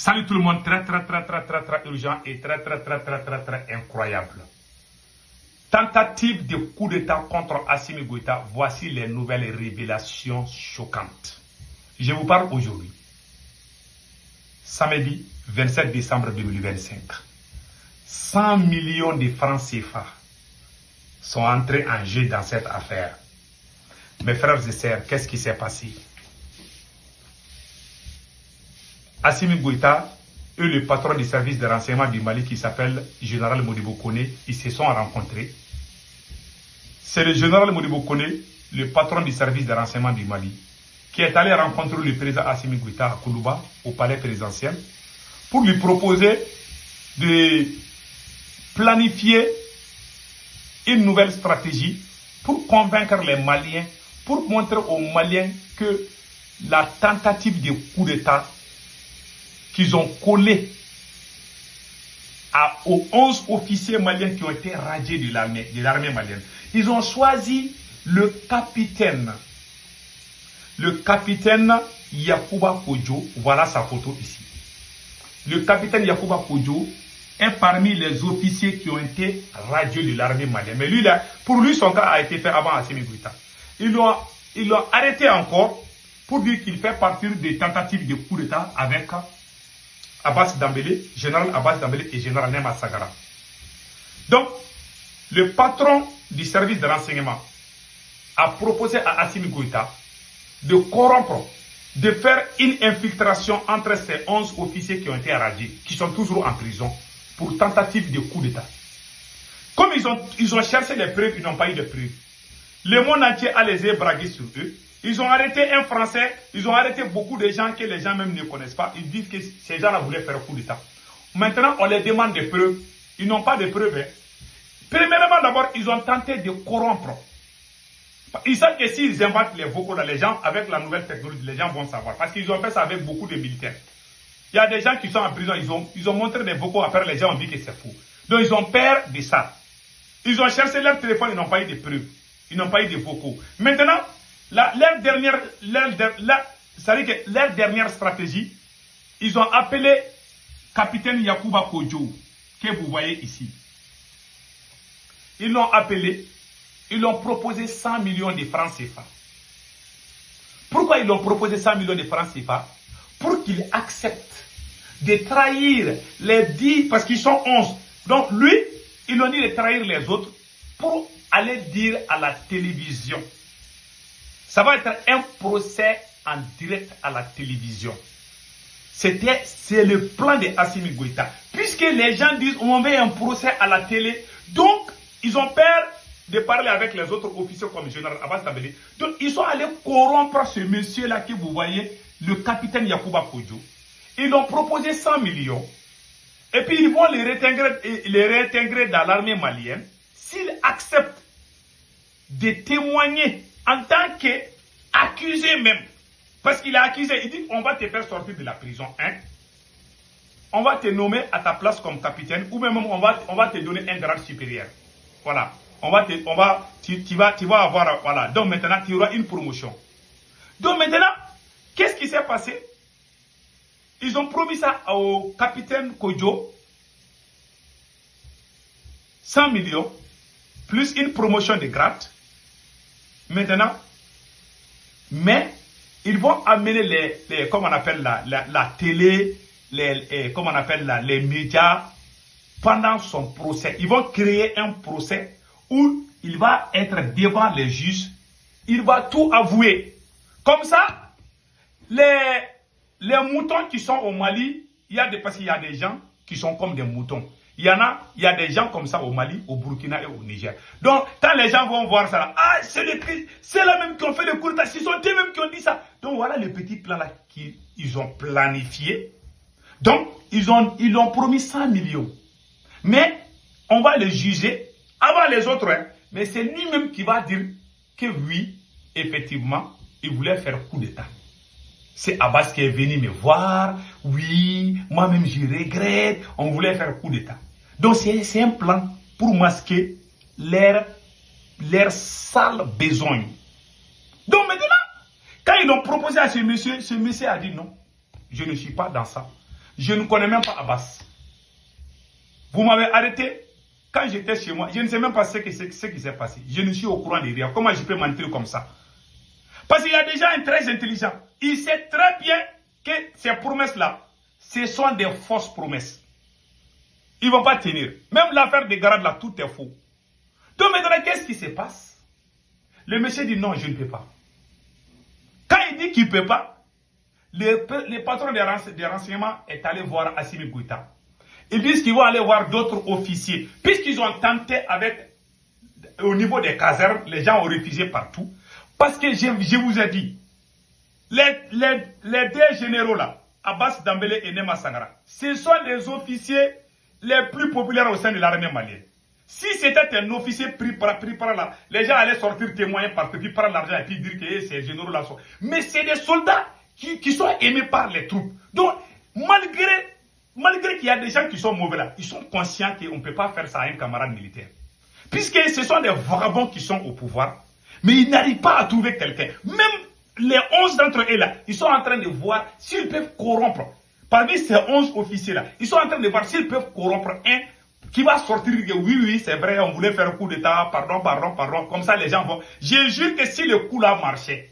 Salut tout le monde, très urgent et très incroyable. Tentative de coup d'État contre Assimi Goïta, voici les nouvelles révélations choquantes. Je vous parle aujourd'hui, samedi 27 décembre 2025. 100 millions de francs CFA sont entrés en jeu dans cette affaire. Mes frères et sœurs, qu'est-ce qui s'est passé? Assimi Goïta et le patron du service de renseignement du Mali qui s'appelle Général Modibo Koné, ils se sont rencontrés. C'est le général Modibo Koné, le patron du service de renseignement du Mali, qui est allé rencontrer le président Assimi Goïta à Koulouba, au palais présidentiel, pour lui proposer de planifier une nouvelle stratégie pour convaincre les Maliens, pour montrer aux Maliens que la tentative de coup d'État qu'ils ont collé aux 11 officiers maliens qui ont été radiés de l'armée malienne. Ils ont choisi le capitaine Yacouba Kodjo. Voilà sa photo ici. Le capitaine Yacouba Kodjo est parmi les officiers qui ont été radiés de l'armée malienne. Mais lui, pour lui, son cas a été fait avant Assimi Goïta. Ils l'ont arrêté encore pour dire qu'il fait partie des tentatives de coup d'État avec Abbas Dambélé, général Abbas Dambélé et général Nema Sagara. Donc, le patron du service de renseignement a proposé à Assimi Goïta de corrompre, de faire une infiltration entre ces 11 officiers qui ont été radiés, qui sont toujours en prison, pour tentative de coup d'État. Comme ils ont cherché les preuves, ils n'ont pas eu de preuves. Le monde entier a les yeux braqués sur eux. Ils ont arrêté un Français, ils ont arrêté beaucoup de gens que les gens même ne connaissent pas. Ils disent que ces gens-là voulaient faire un coup d'État. Maintenant, on les demande des preuves. Ils n'ont pas de preuves. Hein. Premièrement, d'abord, ils ont tenté de corrompre. Ils savent que s'ils inventent les vocaux dans les gens, avec la nouvelle technologie, les gens vont savoir. Parce qu'ils ont fait ça avec beaucoup de militaires. Il y a des gens qui sont en prison, ils ont montré des vocaux, après les gens ont dit que c'est faux. Donc ils ont peur de ça. Ils ont cherché leur téléphone, ils n'ont pas eu de preuves. Ils n'ont pas eu de vocaux. Maintenant, leur dernière stratégie, ils ont appelé capitaine Yacouba Kodjo, que vous voyez ici. Ils l'ont appelé, ils l'ont proposé 100 millions de francs CFA. Pourquoi ils l'ont proposé 100 millions de francs CFA? Pour qu'il accepte de trahir les 10, parce qu'ils sont 11. Donc lui, ils l'ont dit de trahir les autres pour aller dire à la télévision. Ça va être un procès en direct à la télévision. C'est le plan de Assimi Goïta. Puisque les gens disent on veut un procès à la télé, donc ils ont peur de parler avec les autres officiers comme le général Abbas Dambélé. Donc ils sont allés corrompre ce monsieur-là que vous voyez, le capitaine Yacouba Kodjo. Ils ont proposé 100 millions. Et puis ils vont les réintégrer dans l'armée malienne s'ils acceptent de témoigner en tant qu'accusé même. Parce qu'il est accusé, il dit on va te faire sortir de la prison. Hein? On va te nommer à ta place comme capitaine ou même on va te donner un grade supérieur. Voilà. Tu vas avoir, voilà. Donc maintenant, tu auras une promotion. Donc maintenant, qu'est-ce qui s'est passé? Ils ont promis ça au capitaine Kodjo. 100 millions, plus une promotion de grade. Maintenant, mais ils vont amener comment on appelle la télé, comment on appelle les médias pendant son procès. Ils vont créer un procès où il va être devant les juges. Il va tout avouer. Comme ça, les moutons qui sont au Mali, parce qu'il y a des gens qui sont comme des moutons. Il y a des gens comme ça au Mali, au Burkina et au Niger. Donc, quand les gens vont voir ça, c'est là même qui ont fait le coup d'État, ce sont eux-mêmes qui ont dit ça. Donc, voilà le petit plan là qu'ils ont planifié. Donc, ils ont promis 100 millions. Mais, on va le juger avant les autres. Hein. Mais c'est lui-même qui va dire que oui, effectivement, il voulait faire coup d'État. C'est Abbas qui est venu me voir. Oui, moi-même je regrette. On voulait faire coup d'État. Donc c'est un plan pour masquer leur sale besogne. Donc maintenant, quand ils l'ont proposé à ce monsieur a dit non, je ne suis pas dans ça. Je ne connais même pas Abbas. Vous m'avez arrêté quand j'étais chez moi. Je ne sais même pas ce qui s'est passé. Je ne suis au courant de rien. Comment je peux mentir comme ça? Parce qu'il y a des gens très intelligents. Il sait très bien que ces promesses-là, ce sont des fausses promesses. Ils ne vont pas tenir. Même l'affaire des garades là, tout est faux. Donc maintenant, qu'est-ce qui se passe? Le monsieur dit non, je ne peux pas. Quand il dit qu'il ne peut pas, le patron des renseignements est allé voir Assimi Goïta. Ils disent qu'ils vont aller voir d'autres officiers. Puisqu'ils ont tenté au niveau des casernes, les gens ont refusé partout. Parce que je vous ai dit, les deux généraux là, Abbas Dambélé et Nema Sangara, ce sont les officiers les plus populaires au sein de l'armée malienne. Si c'était un officier pris par là, les gens allaient sortir témoigner parce qu'ils prennent l'argent et puis dire que ces généraux là sont. Mais c'est des soldats qui sont aimés par les troupes. Donc, malgré qu'il y a des gens qui sont mauvais là, ils sont conscients qu'on ne peut pas faire ça à un camarade militaire. Puisque ce sont des vagabonds qui sont au pouvoir, mais ils n'arrivent pas à trouver quelqu'un. Même les 11 d'entre eux là, ils sont en train de voir s'ils peuvent corrompre. Parmi ces 11 officiers là, ils sont en train de voir s'ils peuvent corrompre un qui va sortir que oui, c'est vrai, on voulait faire un coup d'état, pardon. Comme ça, les gens vont. Je jure que si le coup là marchait,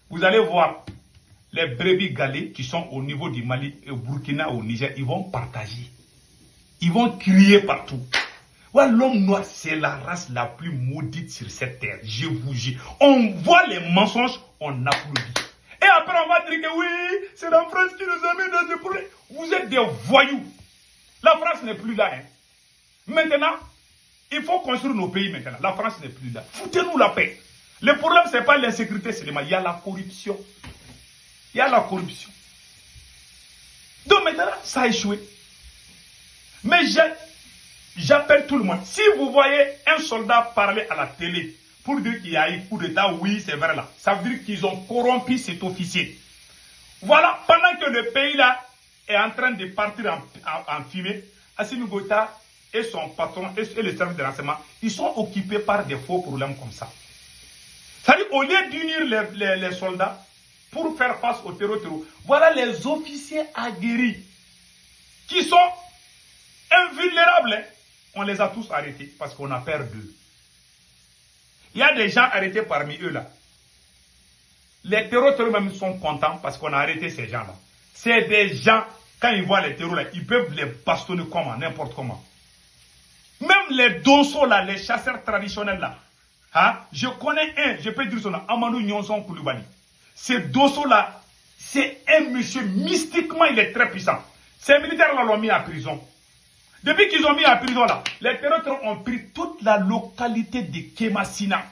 vous allez voir les brebis galets qui sont au niveau du Mali, au Burkina, au Niger, ils vont partager. Ils vont crier partout. Ouais, l'homme noir, c'est la race la plus maudite sur cette terre. Je vous jure. On voit les mensonges, on applaudit. Et après, on va dire que oui, c'est la France qui nous a mis dans des problèmes. Vous êtes des voyous. La France n'est plus là. Hein. Maintenant, il faut construire nos pays maintenant. La France n'est plus là. Foutez-nous la paix. Le problème, ce n'est pas l'insécurité seulement. Il y a la corruption. Il y a la corruption. Donc maintenant, ça a échoué. Mais j'appelle tout le monde. Si vous voyez un soldat parler à la télé pour dire qu'il y a eu coup d'état, oui, c'est vrai là. Ça veut dire qu'ils ont corrompu cet officier. Voilà, pendant que le pays là est en train de partir en fumée, Assimi Goïta et son patron et le service de renseignement, ils sont occupés par des faux problèmes comme ça. C'est-à-dire, au lieu d'unir les soldats pour faire face au terrorisme, voilà les officiers aguerris qui sont invulnérables. Hein. On les a tous arrêtés parce qu'on a peur d'eux. Il y a des gens arrêtés parmi eux là. Les terroristes même sont contents parce qu'on a arrêté ces gens-là. C'est des gens, quand ils voient les terroristes, ils peuvent les bastonner comment, n'importe comment. Même les dosso là, les chasseurs traditionnels là, hein, je connais un, je peux dire son nom, Amadou Nyonson Koulibaly. Ce dosso là, c'est un monsieur, mystiquement il est très puissant. Ces militaires là l'ont mis en prison. Depuis qu'ils ont mis en prison là, les terroristes ont pris toute la localité de Kemasina.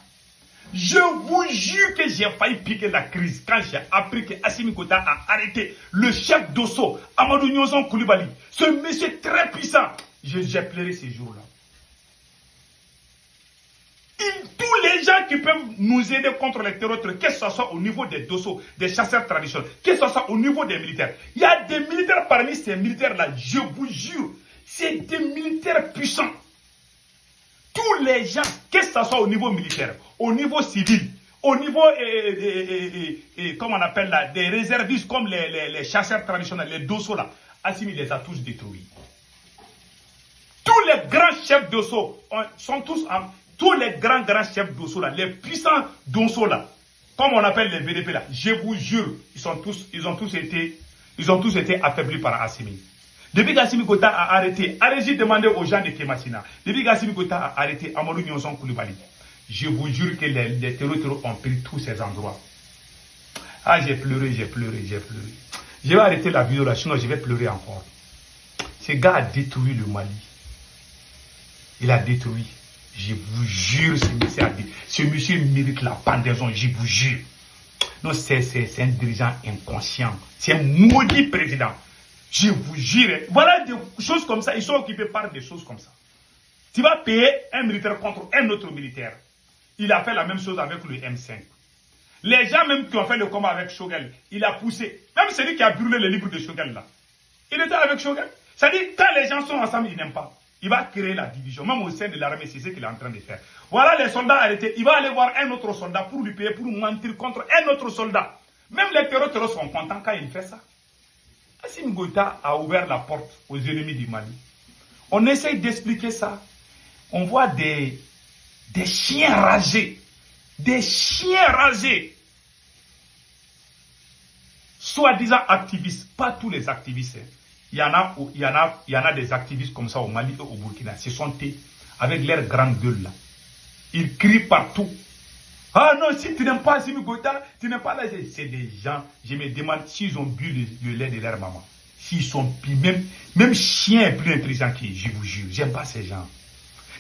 Je vous jure que j'ai failli piquer la crise quand j'ai appris que Assimi Goïta a arrêté le chef d'Osso, Amadou Nyonson Koulibaly. Ce monsieur très puissant. J'ai pleuré ces jours-là. Tous les gens qui peuvent nous aider contre les terroristes, que ce soit au niveau des dosso, des chasseurs traditionnels, que ce soit au niveau des militaires. Il y a des militaires parmi ces militaires-là, je vous jure, c'est des militaires puissants. Tous les gens, que ce soit au niveau militaire, au niveau civil, au niveau, comment on appelle là, des réservistes comme les chasseurs traditionnels, les dosso là, Assimi les a tous détruits. Tous les grands chefs dosso sont tous tous les grands chefs d'Osso là, les puissants d'Osso là, comme on appelle les VDP là, je vous jure, ils ont tous été affaiblis par Assimi. Depuis qu'Assimi Goïta a arrêté, allez-y demander aux gens de Kemasina, depuis qu'Assimi Goïta a arrêté Amadou Nyonson Koulibaly, je vous jure que les terroristes ont pris tous ces endroits. Ah, j'ai pleuré. Je vais arrêter la vidéo là, sinon je vais pleurer encore. Ce gars a détruit le Mali. Il a détruit. Je vous jure, ce monsieur mérite la pendaison, je vous jure. Non, c'est un dirigeant inconscient. C'est un maudit président. Je vous jure. Voilà des choses comme ça. Ils sont occupés par des choses comme ça. Tu vas payer un militaire contre un autre militaire. Il a fait la même chose avec le M5. Les gens même qui ont fait le combat avec Shogel, il a poussé. Même celui qui a brûlé le livre de Shogel là. Il était avec Shogel. C'est-à-dire, quand les gens sont ensemble, ils n'aiment pas. Il va créer la division, même au sein de l'armée, c'est ce qu'il est en train de faire. Voilà les soldats arrêtés. Il va aller voir un autre soldat pour lui payer, pour mentir contre un autre soldat. Même les terroristes sont contents quand il fait ça. Assimi Goïta a ouvert la porte aux ennemis du Mali. On essaye d'expliquer ça. On voit des chiens ragés. Des chiens ragés. Soi-disant activistes. Pas tous les activistes. Il y en a des activistes comme ça au Mali et au Burkina. Ce sont eux, avec leur grande gueule là. Ils crient partout. Ah non, si tu n'aimes pas Assimi Goïta, tu n'aimes pas là. C'est des gens, je me demande s'ils ont bu le lait de leur maman. S'ils sont même chien est plus intelligent qu'ils, je vous jure. J'aime pas ces gens.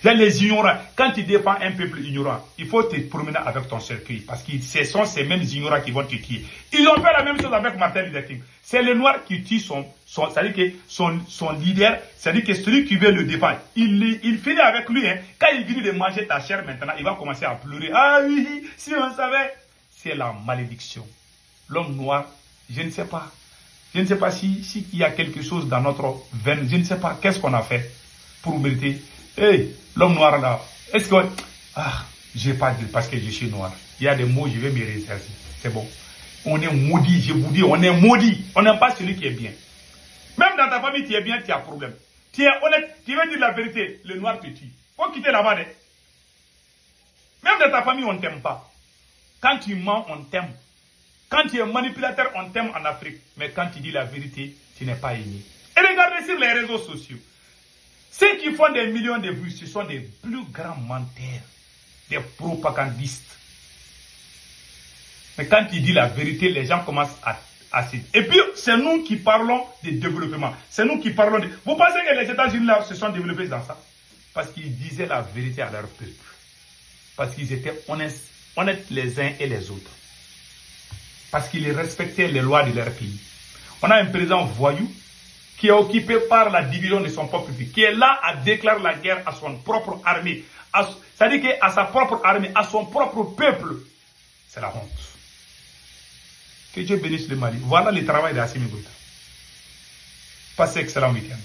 Là, les ignorants, quand tu défends un peuple ignorant, il faut te promener avec ton cercueil. Parce que ce sont ces mêmes ignorants qui vont te tuer. Ils ont fait la même chose avec Martin Luther King. C'est le noir qui tue c'est-à-dire que son leader, c'est-à-dire que celui qui veut le défendre, il finit avec lui. Hein. Quand il finit de manger ta chair maintenant, il va commencer à pleurer. Ah oui, si on savait. C'est la malédiction. L'homme noir, je ne sais pas. Je ne sais pas s'il y a quelque chose dans notre veine. Je ne sais pas qu'est-ce qu'on a fait pour mériter. Hey, l'homme noir là, est-ce que... Ah, je n'ai pas dit parce que je suis noir. Il y a des mots, je vais me réserver. C'est bon. On est maudit, je vous dis, on est maudit. On n'aime pas celui qui est bien. Même dans ta famille, tu es bien, tu as problème. Tu es honnête, tu veux dire la vérité, le noir te tue. Faut quitter la bas. Même dans ta famille, on ne t'aime pas. Quand tu mens, on t'aime. Quand tu es manipulateur, on t'aime en Afrique. Mais quand tu dis la vérité, tu n'es pas aimé. Et regardez sur les réseaux sociaux. Ceux qui font des millions de vues, ce sont des plus grands menteurs, des propagandistes. Mais quand tu dis la vérité, les gens commencent à se... Et puis, c'est nous qui parlons de développement. C'est nous qui parlons de... Vous pensez que les États-Unis là se sont développés dans ça? Parce qu'ils disaient la vérité à leur peuple. Parce qu'ils étaient honnêtes les uns et les autres. Parce qu'ils respectaient les lois de leur pays. On a un président voyou qui est occupé par la division de son peuple, qui est là à déclarer la guerre à son propre armée. C'est-à-dire qu'à sa propre armée, à son propre peuple. C'est la honte. Que Dieu bénisse le Mali. Voilà le travail d'Assimi Goïta. Passez excellent week-end.